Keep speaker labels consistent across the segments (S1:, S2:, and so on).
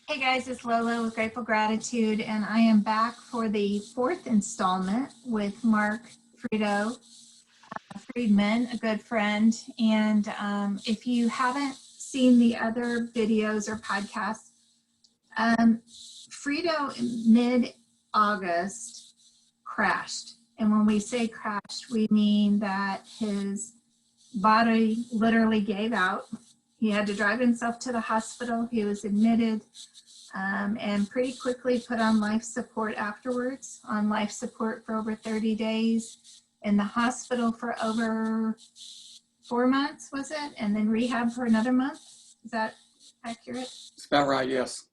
S1: Hey guys, it's Lola with Grateful Gratitude, and I am back for the fourth installment with Mark Friedman, a good friend. And if you haven't seen the other videos or podcasts, Frito in mid-August crashed. And when we say crashed, we mean that his body literally gave out. He had to drive himself to the hospital. He was admitted and pretty quickly put on life support afterwards, on life support for over 30 days, in the hospital for over 4 months, was it? And then rehab for another month. Is that accurate?
S2: It's about right, yes.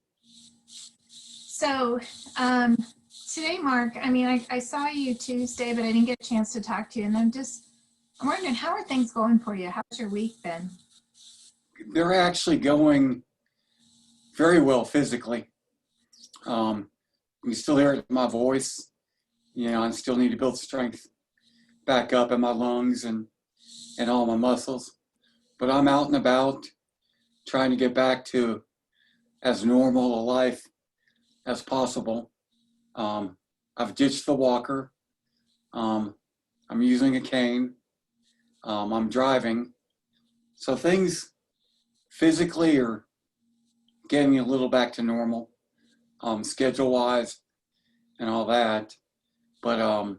S1: So today, Mark, I mean, I saw you Tuesday, but I didn't get a chance to talk to you. And I'm wondering, how are things going for you? How's your week been?
S2: They're actually going very well physically. You still hear it in my voice. You know, I still need to build strength back up in my lungs and all my muscles. But I'm out and about trying to get back to as normal a life as possible. I've ditched the walker. I'm using a cane. I'm driving. So things physically are getting a little back to normal, schedule-wise and all that. But I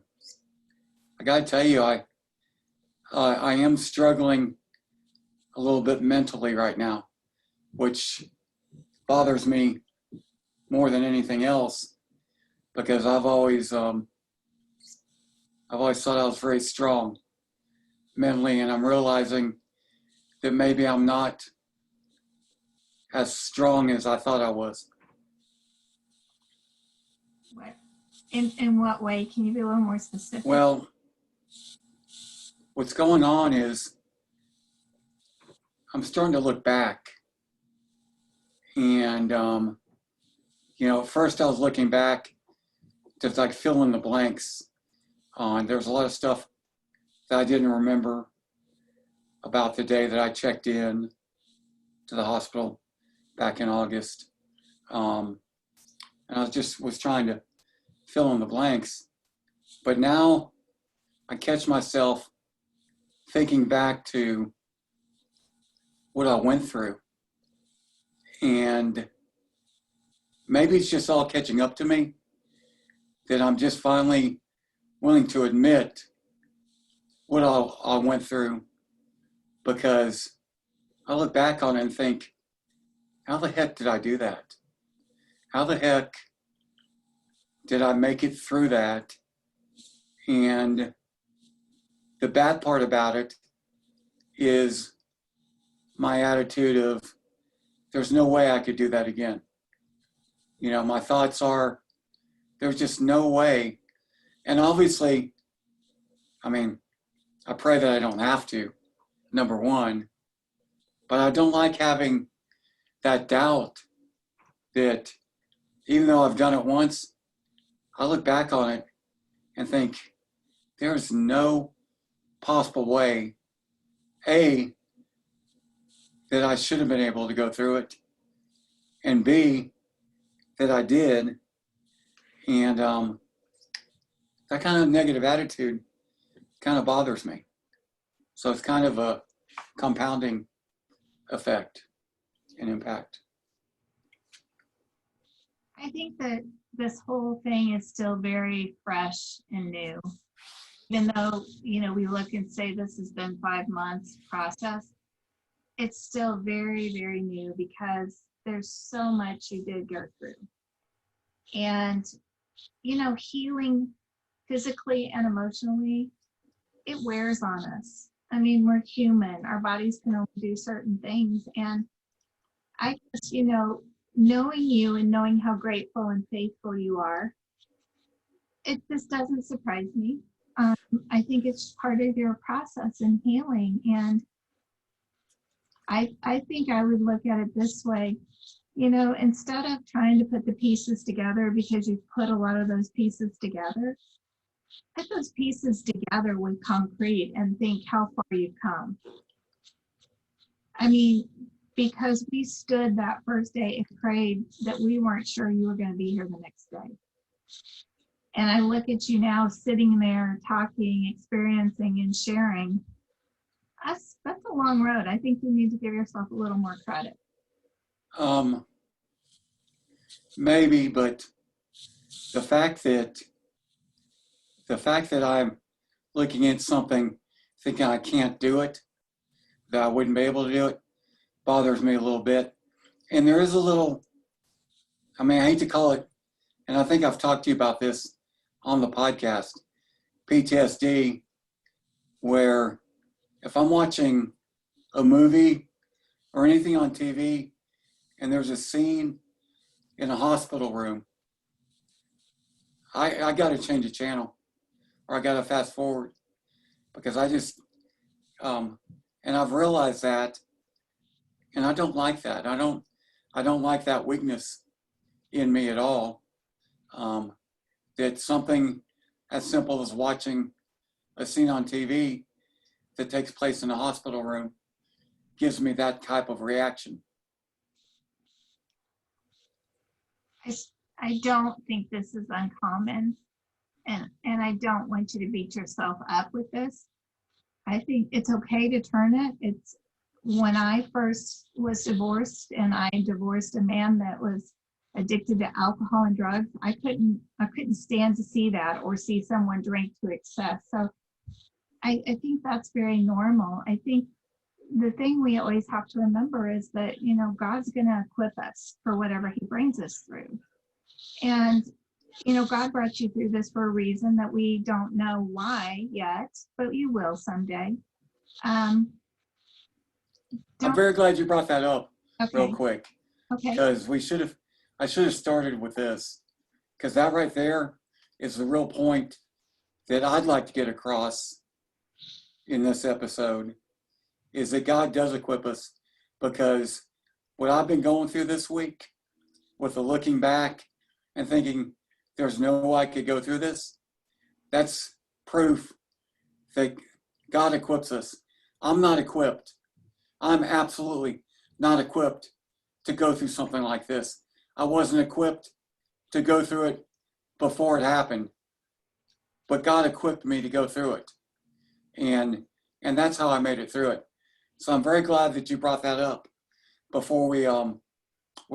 S2: gotta tell you, I am struggling a little bit mentally right now, which bothers me more than anything else, because I've always thought I was very strong mentally, and I'm realizing that maybe I'm not as strong as I thought I was.
S1: In what way? Can you be a little more specific?
S2: Well, what's going on is I'm starting to look back, and you know, at first I was looking back, just like fill in the blanks. And there was a lot of stuff that I didn't remember about the day that I checked in to the hospital back in August. And I was trying to fill in the blanks. But now I catch myself thinking back to what I went through. And maybe it's just all catching up to me, that I'm just finally willing to admit what I went through, because I look back on it and think, how the heck did I do that? How the heck did I make it through that? And the bad part about it is my attitude of, there's no way I could do that again. You know, my thoughts are, there's just no way. And obviously, I mean, I pray that I don't have to, number one, but I don't like having that doubt that even though I've done it once, I look back on it and think, there's no possible way, A, that I should have been able to go through it, and B, that I did. And that kind of negative attitude kind of bothers me. So it's kind of a compounding effect and impact.
S1: I think that this whole thing is still very fresh and new. Even though, you know, we look and say this has been 5 months process, it's still very, very new because there's so much you did go through. And, you know, healing physically and emotionally, it wears on us. I mean, we're human. Our bodies can only do certain things. And I just, you know, knowing you and knowing how grateful and faithful you are, it just doesn't surprise me. I think it's part of your process in healing. And I think I would look at it this way. You know, instead of trying to put the pieces together because you've put a lot of those pieces together, put those pieces together with concrete and think how far you've come. I mean, because we stood that first day and prayed that we weren't sure you were going to be here the next day. And I look at you now sitting there talking, experiencing, and sharing. That's a long road. I think you need to give yourself a little more credit.
S2: Maybe, but the fact that I'm looking at something thinking I can't do it, that I wouldn't be able to do it, bothers me a little bit. And there is a little, I mean, I hate to call it, and I think I've talked to you about this on the podcast, PTSD, where if I'm watching a movie or anything on TV and there's a scene in a hospital room, I got to change the channel, or I got to fast forward, because I just, and I've realized that, and I don't like that. I don't like that weakness in me at all. That something as simple as watching a scene on TV that takes place in a hospital room gives me that type of reaction.
S1: I don't think this is uncommon, and I don't want you to beat yourself up with this. I think it's okay to turn it. It's when I first was divorced, and I divorced a man that was addicted to alcohol and drugs. I couldn't stand to see that, or see someone drink to excess. So I think that's very normal. I think the thing we always have to remember is that, you know, God's going to equip us for whatever he brings us through. And, you know, God brought you through this for a reason that we don't know why yet, but you will someday.
S2: I'm very glad you brought that up real quick, because I should have started with this, because that right there is the real point that I'd like to get across in this episode, is that God does equip us, because what I've been going through this week with the looking back and thinking there's no way I could go through this, that's proof that God equips us. I'm not equipped. I'm absolutely not equipped to go through something like this. I wasn't equipped to go through it before it happened, but God equipped me to go through it. And that's how I made it through it. So I'm very glad that you brought that up before we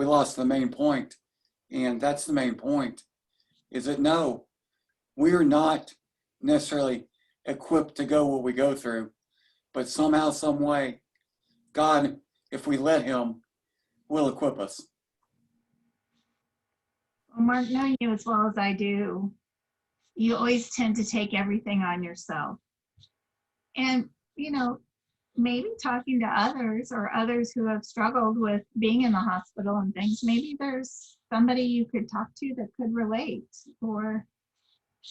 S2: lost the main point. And that's the main point, is that no, we are not necessarily equipped to go what we go through, but somehow, some way, God, if we let him, will equip us.
S1: Well, Mark, knowing you as well as I do, you always tend to take everything on yourself. And, you know, maybe talking to others, or others who have struggled with being in the hospital and things, maybe there's somebody you could talk to that could relate. Or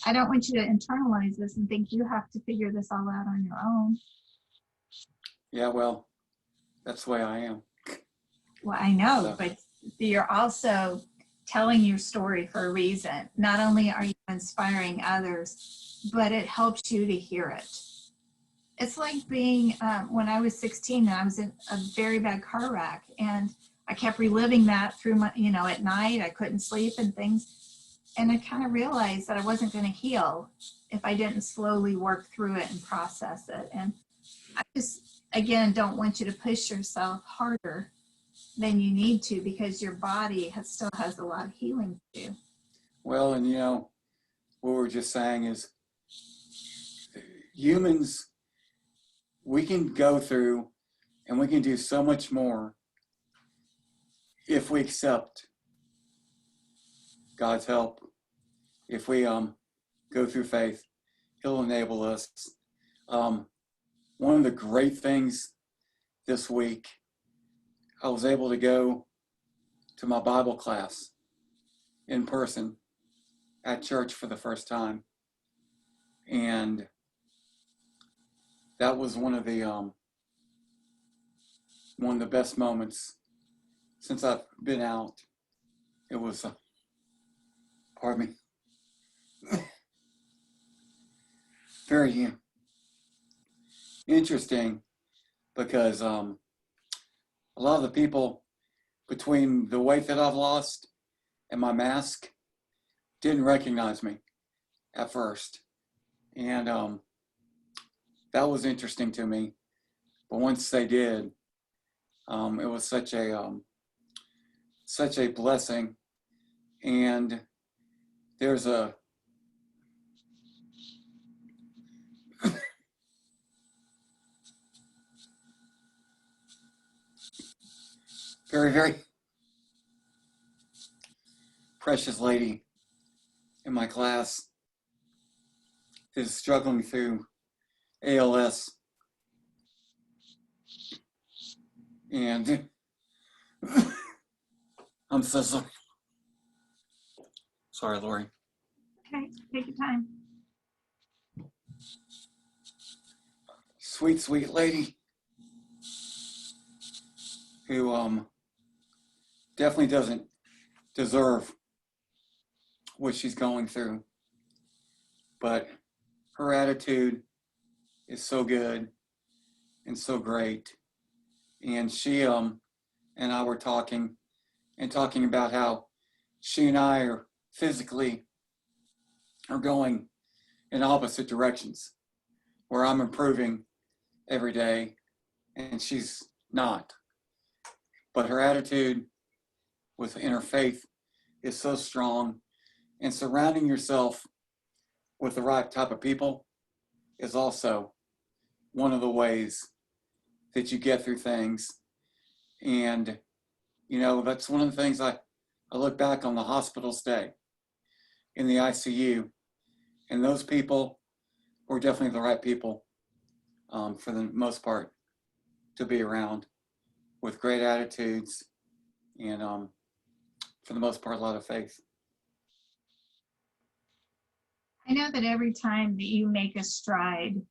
S1: I don't want you to internalize this and think you have to figure this all out on your own.
S2: Yeah, well, that's the way I am.
S1: Well, I know, but you're also telling your story for a reason. Not only are you inspiring others, but it helps you to hear it. It's like being, when I was 16, I was in a very bad car wreck, and I kept reliving that through my, you know, at night, I couldn't sleep and things. And I kind of realized that I wasn't going to heal if I didn't slowly work through it and process it. And I just, again, don't want you to push yourself harder than you need to, because your body still has a lot of healing to do.
S2: Well, and you know, what we're just saying is, humans, we can go through and we can do so much more if we accept God's help. If we go through faith, he'll enable us. One of the great things this week, I was able to go to my Bible class in person at church for the first time. And that was one of the best moments since I've been out. It was, pardon me, very interesting, because a lot of the people, between the weight that I've lost and my mask, didn't recognize me at first. And that was interesting to me. But once they did, it was such a blessing. And there's a very, very precious lady in my class that is struggling through ALS. And I'm so sorry. Sorry, Lori.
S1: Okay, take your time.
S2: Sweet, sweet lady who definitely doesn't deserve what she's going through. But her attitude is so good and so great. And she and I were talking about how she and I are physically are going in opposite directions, where I'm improving every day and she's not. But her attitude within her faith is so strong, and surrounding yourself with the right type of people is also one of the ways that you get through things. And, you know, that's one of the things I look back on the hospital stay in the ICU, and those people were definitely the right people for the most part to be around, with great attitudes and for the most part, a lot of faith.
S1: I know that every time that you make a stride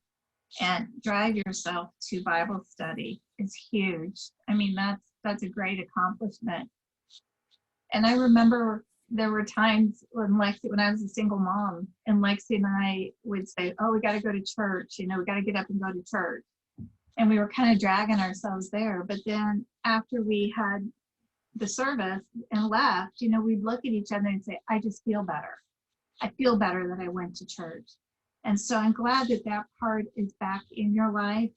S1: and drive yourself to Bible study is huge. I mean, that's a great accomplishment. And I remember there were times when I was a single mom, and Lexi and I would say, oh, we got to go to church, you know, we got to get up and go to church. And we were kind of dragging ourselves there. But then after we had the service and left, you know, we'd look at each other and say, I just feel better. I feel better that I went to church. And so I'm glad that that part is back in your life.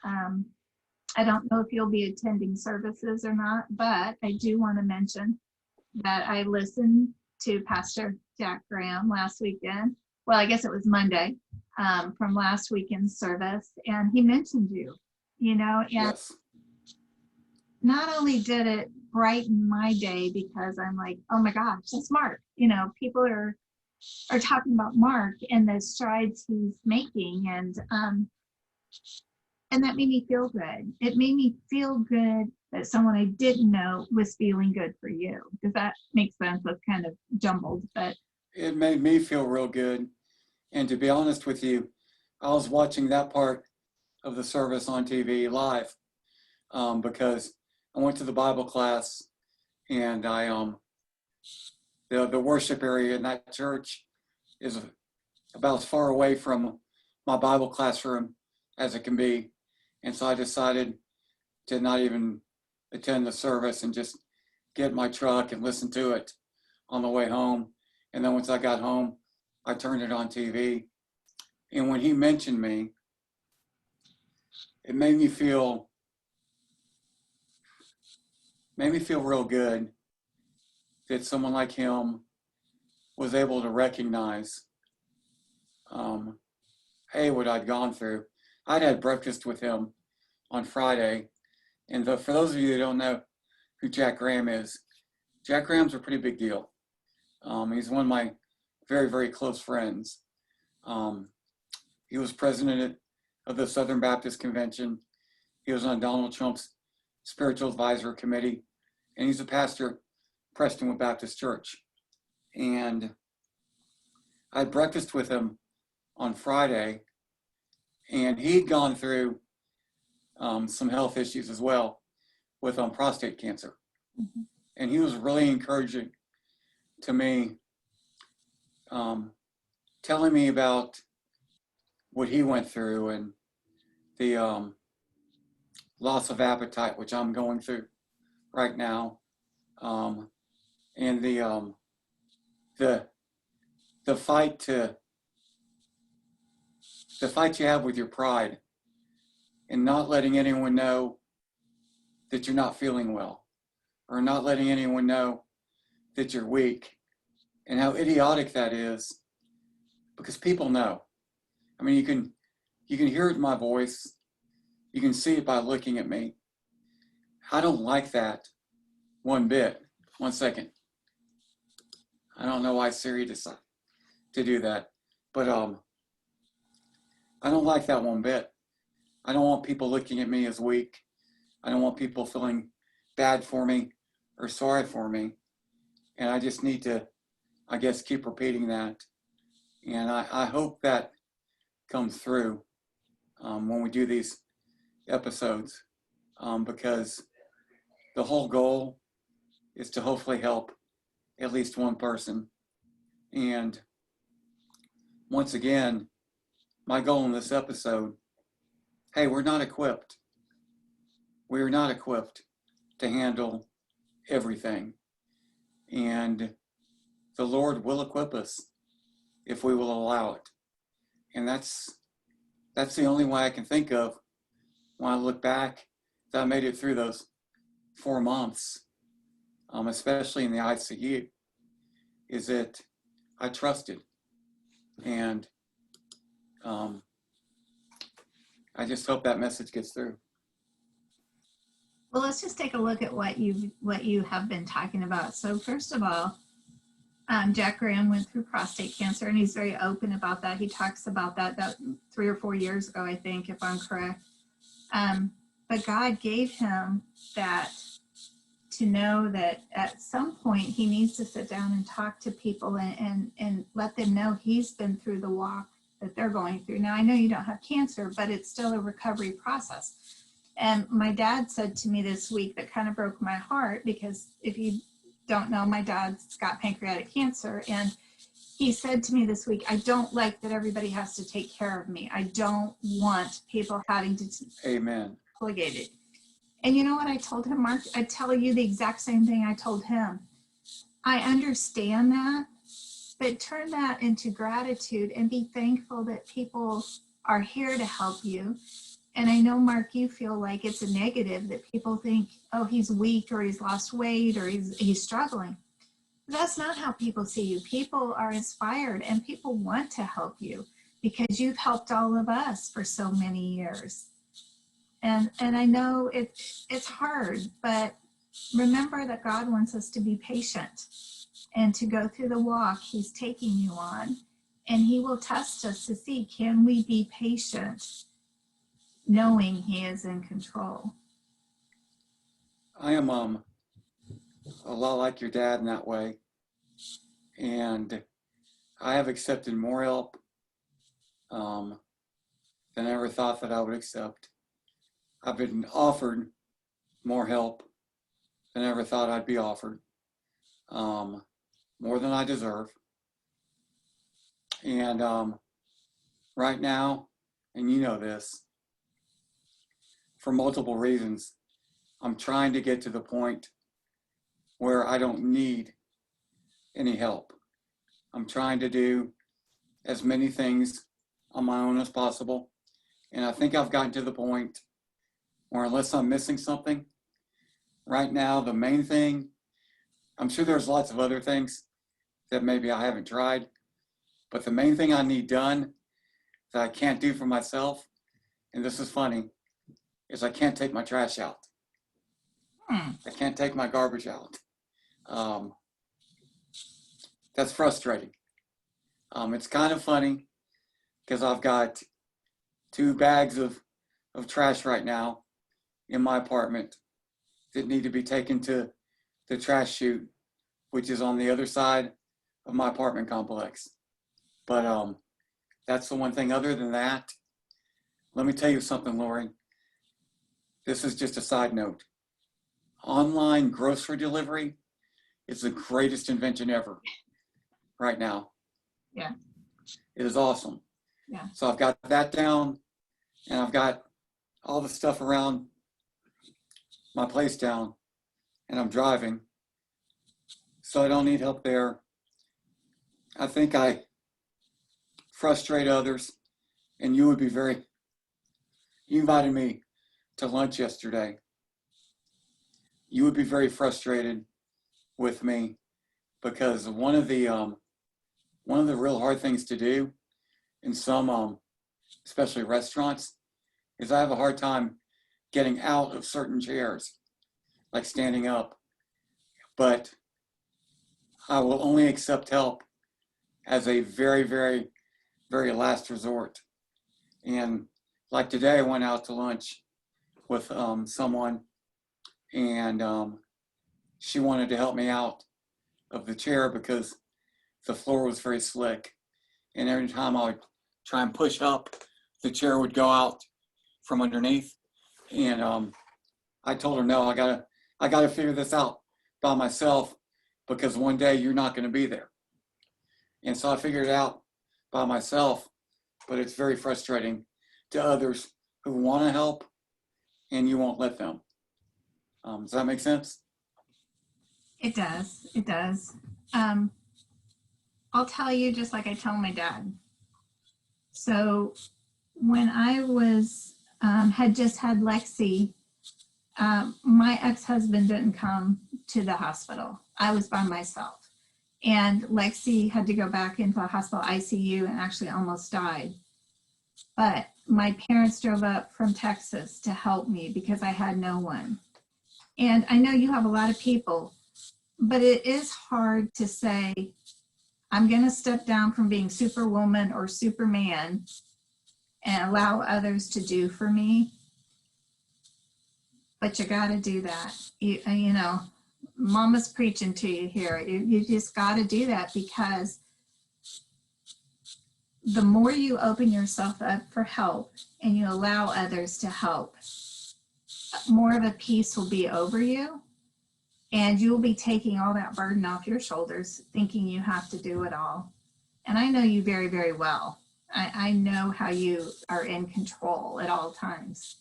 S1: I don't know if you'll be attending services or not, but I do want to mention that I listened to Pastor Jack Graham last weekend. Well, I guess it was Monday, from last weekend's service, and he mentioned you know, and
S2: Yes.
S1: not only did it brighten my day, because I'm like, oh my gosh, that's Mark. You know, people are talking about Mark and the strides he's making, and that made me feel good. It made me feel good that someone I didn't know was feeling good for you. Does that make sense? That's kind of jumbled, but
S2: It made me feel real good. And to be honest with you, I was watching that part of the service on TV live because I went to the Bible class, and the worship area in that church is about as far away from my Bible classroom as it can be. And so I decided to not even attend the service and just get in my truck and listen to it on the way home. And then once I got home, I turned it on TV. And when he mentioned me, it made me feel real good that someone like him was able to recognize, hey, what I'd gone through. I'd had breakfast with him on Friday. And for those of you that don't know who Jack Graham is, Jack Graham's a pretty big deal. He's one of my very, very close friends. He was president of the Southern Baptist Convention. He was on Donald Trump's spiritual advisor committee, and he's a pastor at Prestonwood Baptist Church. And I had breakfast with him on Friday, and he'd gone through some health issues as well with prostate cancer.
S1: mm-hmm.
S2: And he was really encouraging to me, telling me about what he went through and the loss of appetite, which I'm going through right now, and the fight you have with your pride, and not letting anyone know that you're not feeling well, or not letting anyone know that you're weak, and how idiotic that is, because people know. I mean, you can hear it in my voice. You can see it by looking at me. I don't like that one bit. 1 second. I don't know why Siri decided to do that, but I don't like that one bit. I don't want people looking at me as weak. I don't want people feeling bad for me or sorry for me. And I just need to, I guess, keep repeating that. And I hope that comes through when we do these episodes, because the whole goal is to hopefully help at least one person. And once again, my goal in this episode, hey, we're not equipped. We're not equipped to handle everything. And the Lord will equip us if we will allow it. And that's the only way I can think of when I look back that I made it through those 4 months, especially in the ICU, is that I trusted. And I just hope that message gets through.
S1: Well, let's just take a look at what you have been talking about. So first of all, Jack Graham went through prostate cancer, and he's very open about that. He talks about that 3 or 4 years ago, I think, if I'm correct. But God gave him that to know that at some point he needs to sit down and talk to people and let them know he's been through the walk that they're going through. Now, I know you don't have cancer, but it's still a recovery process. And my dad said to me this week that kind of broke my heart, because if you don't know, my dad's got pancreatic cancer. And he said to me this week, I don't like that everybody has to take care of me. I don't want people having to
S2: Amen.
S1: obligated. And you know what I told him, Mark? I tell you the exact same thing I told him. I understand that, but turn that into gratitude and be thankful that people are here to help you. And I know, Mark, you feel like it's a negative that people think, oh, he's weak, or he's lost weight, or he's struggling. But that's not how people see you. People are inspired, and people want to help you because you've helped all of us for so many years. And I know it's hard, but remember that God wants us to be patient and to go through the walk he's taking you on. And he will test us to see, can we be patient knowing he is in control?
S2: I am a lot like your dad in that way. And I have accepted more help than I ever thought that I would accept. I've been offered more help than I ever thought I'd be offered, more than I deserve. And right now, and you know this, for multiple reasons, I'm trying to get to the point where I don't need any help. I'm trying to do as many things on my own as possible. And I think I've gotten to the point where, unless I'm missing something, right now, the main thing, I'm sure there's lots of other things that maybe I haven't tried, but the main thing I need done that I can't do for myself, and this is funny, is I can't take my trash out. I can't take my garbage out. That's frustrating. It's kind of funny because I've got 2 bags of trash right now in my apartment that need to be taken to the trash chute, which is on the other side of my apartment complex. But that's the one thing. Other than that, let me tell you something, Lori. This is just a side note. Online grocery delivery is the greatest invention ever right now.
S1: Yeah.
S2: It is awesome.
S1: Yeah.
S2: So I've got that down, and I've got all the stuff around my place down and I'm driving, so I don't need help there. I think I frustrate others, and you invited me to lunch yesterday. You would be very frustrated with me because one of the real hard things to do in some, especially restaurants, is I have a hard time getting out of certain chairs, like standing up. But I will only accept help as a very, very, very last resort. And like today, I went out to lunch with someone, and she wanted to help me out of the chair because the floor was very slick. And every time I would try and push up, the chair would go out from underneath. And I told her, no, I gotta figure this out by myself because one day you're not gonna be there. And so I figured it out by myself, but it's very frustrating to others who wanna help and you won't let them. Does that make sense?
S1: It does. It does. I'll tell you just like I tell my dad. So when I was had just had Lexi, my ex-husband didn't come to the hospital. I was by myself. And Lexi had to go back into the hospital ICU and actually almost died. But my parents drove up from Texas to help me because I had no one. And I know you have a lot of people, but it is hard to say, I'm going to step down from being superwoman or superman and allow others to do for me. But you got to do that. You know, Mama's preaching to you here. You just got to do that because the more you open yourself up for help and you allow others to help, more of a peace will be over you. And you'll be taking all that burden off your shoulders, thinking you have to do it all. And I know you very, very well. I know how you are in control at all times.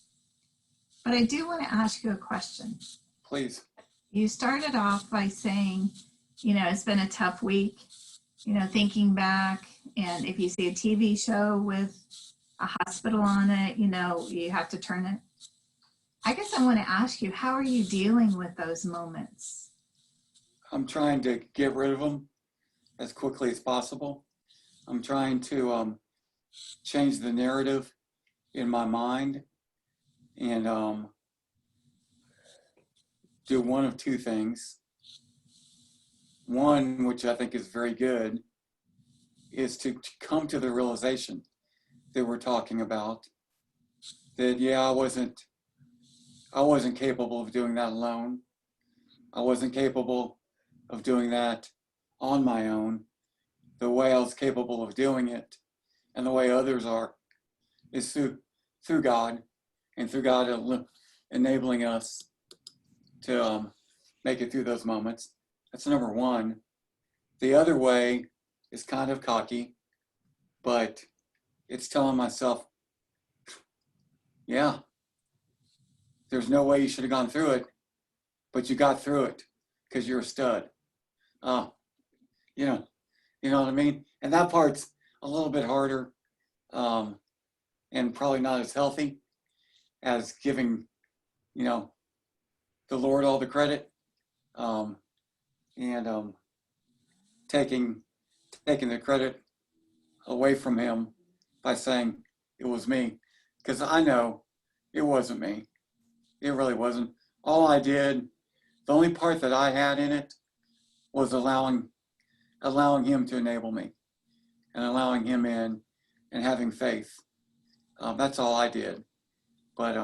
S1: But I do want to ask you a question.
S2: Please.
S1: You started off by saying, you know, it's been a tough week, you know, thinking back. And if you see a TV show with a hospital on it, you know, you have to turn it. I guess I want to ask you, how are you dealing with those moments?
S2: I'm trying to get rid of them as quickly as possible. I'm trying to change the narrative in my mind and do one of two things. One, which I think is very good, is to come to the realization that we're talking about, that, yeah, I wasn't capable of doing that alone. I wasn't capable of doing that on my own. The way I was capable of doing it and the way others are is through God, and through God enabling us to make it through those moments. That's number one. The other way is kind of cocky, but it's telling myself, yeah, there's no way you should have gone through it, but you got through it because you're a stud. You know what I mean? And that part's a little bit harder and probably not as healthy as giving, you know, the Lord all the credit and taking the credit away from him by saying it was me, because I know it wasn't me. It really wasn't. All I did, the only part that I had in it was allowing him to enable me and allowing him in and having faith. That's all I did. But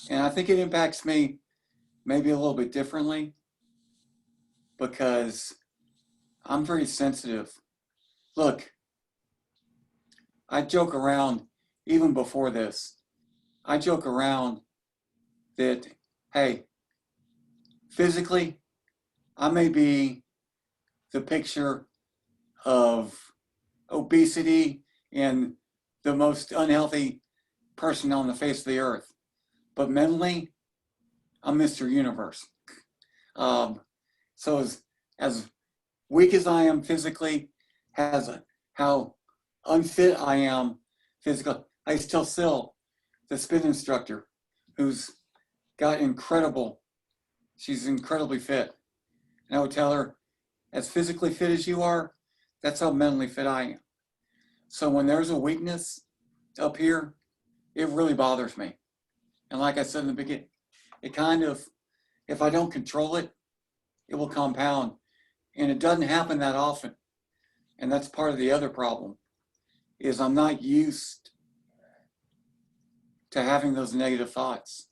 S2: and I think it impacts me maybe a little bit differently because I'm very sensitive. Look, I joke around even before this. I joke around that, hey, physically, I may be the picture of obesity and the most unhealthy person on the face of the earth. But mentally, I'm Mr. Universe. So as weak as I am physically, how unfit I am physically, I still the spin instructor who's got she's incredibly fit. And I would tell her, as physically fit as you are, that's how mentally fit I am. So when there's a weakness up here, it really bothers me. And like I said in the beginning, it kind of, if I don't control it, it will compound. And it doesn't happen that often. And that's part of the other problem, is I'm not used to having those negative thoughts.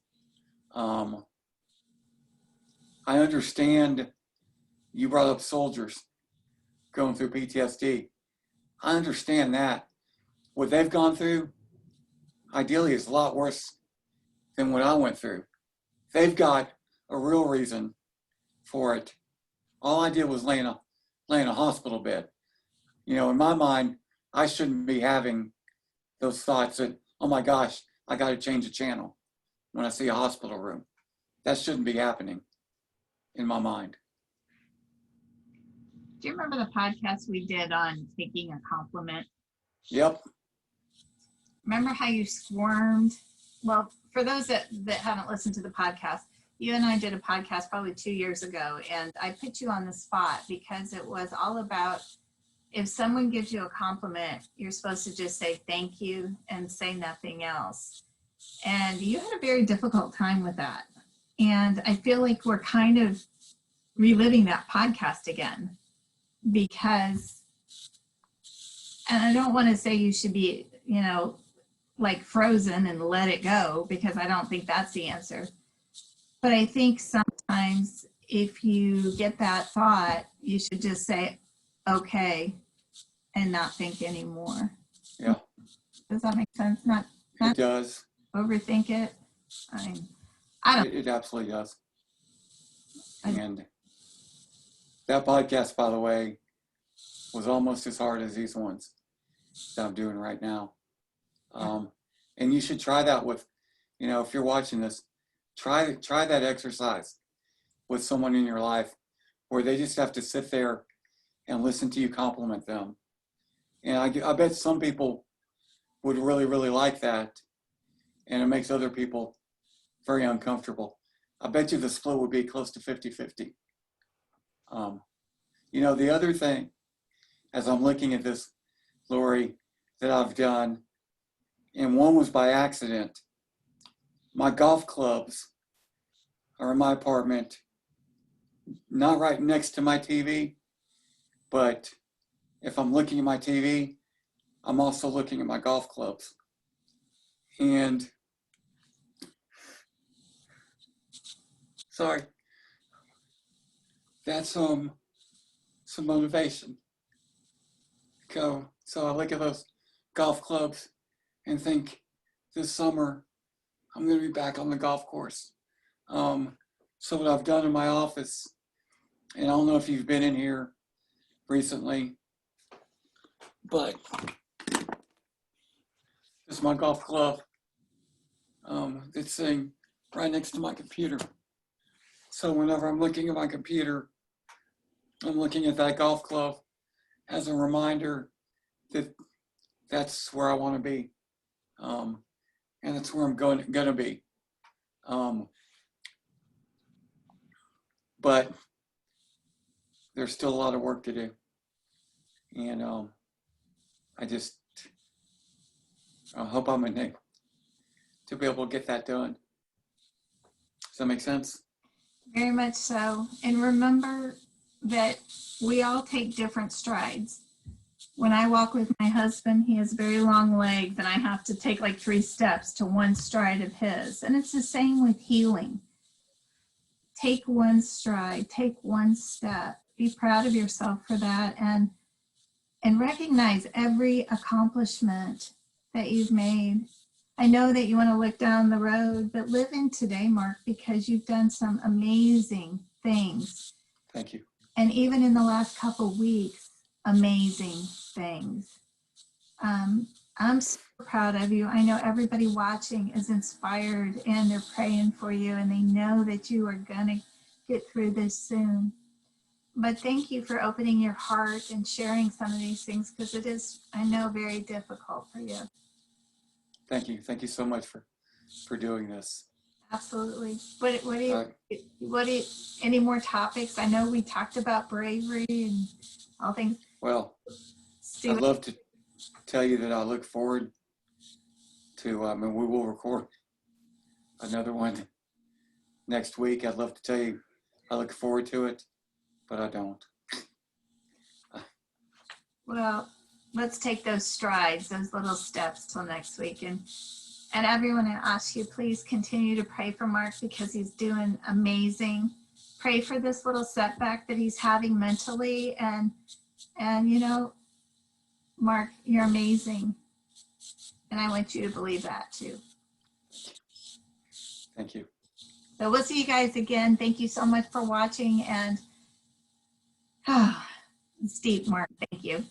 S2: I understand you brought up soldiers going through PTSD. I understand that. What they've gone through, ideally, is a lot worse than what I went through. They've got a real reason for it. All I did was lay in a hospital bed. You know, in my mind, I shouldn't be having those thoughts that, oh my gosh, I got to change the channel when I see a hospital room. That shouldn't be happening in my mind.
S1: Do you remember the podcast we did on taking a compliment?
S2: Yep.
S1: Remember how you squirmed? Well, for those that haven't listened to the podcast, you and I did a podcast probably 2 years ago, and I put you on the spot because it was all about, if someone gives you a compliment, you're supposed to just say thank you and say nothing else. And you had a very difficult time with that. And I feel like we're kind of reliving that podcast again, because, and I don't want to say you should be, you know, like frozen and let it go, because I don't think that's the answer. But I think sometimes if you get that thought, you should just say, okay, and not think anymore.
S2: Yeah.
S1: Does that make sense? Not
S2: It does.
S1: overthink it. I don't.
S2: It absolutely does. And that podcast, by the way, was almost as hard as these ones that I'm doing right now. And you should try that with, you know, if you're watching this, try that exercise with someone in your life where they just have to sit there and listen to you compliment them. And I bet some people would really, really like that. And it makes other people very uncomfortable. I bet you the split would be close to 50-50. You know, the other thing, as I'm looking at this, Lori, that I've done, and one was by accident. My golf clubs are in my apartment, not right next to my TV, but if I'm looking at my TV, I'm also looking at my golf clubs. And sorry, that's some motivation. So I look at those golf clubs and think, this summer I'm going to be back on the golf course. So what I've done in my office, and I don't know if you've been in here recently, but this is my golf club. It's sitting right next to my computer. So whenever I'm looking at my computer, I'm looking at that golf club as a reminder that that's where I want to be. And that's where I'm going to be. But there's still a lot of work to do. And I hope I'm in there to be able to get that done. Does that make sense?
S1: Very much so. And remember that we all take different strides. When I walk with my husband, he has very long legs, and I have to take like 3 steps to one stride of his. And it's the same with healing. Take one stride, take one step. Be proud of yourself for that, and recognize every accomplishment that you've made. I know that you want to look down the road, but live in today, Mark, because you've done some amazing things.
S2: Thank you.
S1: And even in the last couple weeks, amazing things. I'm proud of you. I know everybody watching is inspired and they're praying for you and they know that you are going to get through this soon. But thank you for opening your heart and sharing some of these things because it is, I know, very difficult for you.
S2: Thank you. Thank you so much for doing this.
S1: Absolutely. What do you, any more topics? I know we talked about bravery and all things.
S2: Well, I'd love to tell you that I look forward to, and we will record another one next week. I'd love to tell you I look forward to it, but I don't.
S1: Well, let's take those strides, those little steps till next week. And everyone, I ask you, please continue to pray for Mark because he's doing amazing. Pray for this little setback that he's having mentally. And you know, Mark, you're amazing. And I want you to believe that too.
S2: Thank you.
S1: So we'll see you guys again. Thank you so much for watching. And it's deep, Mark. Thank you.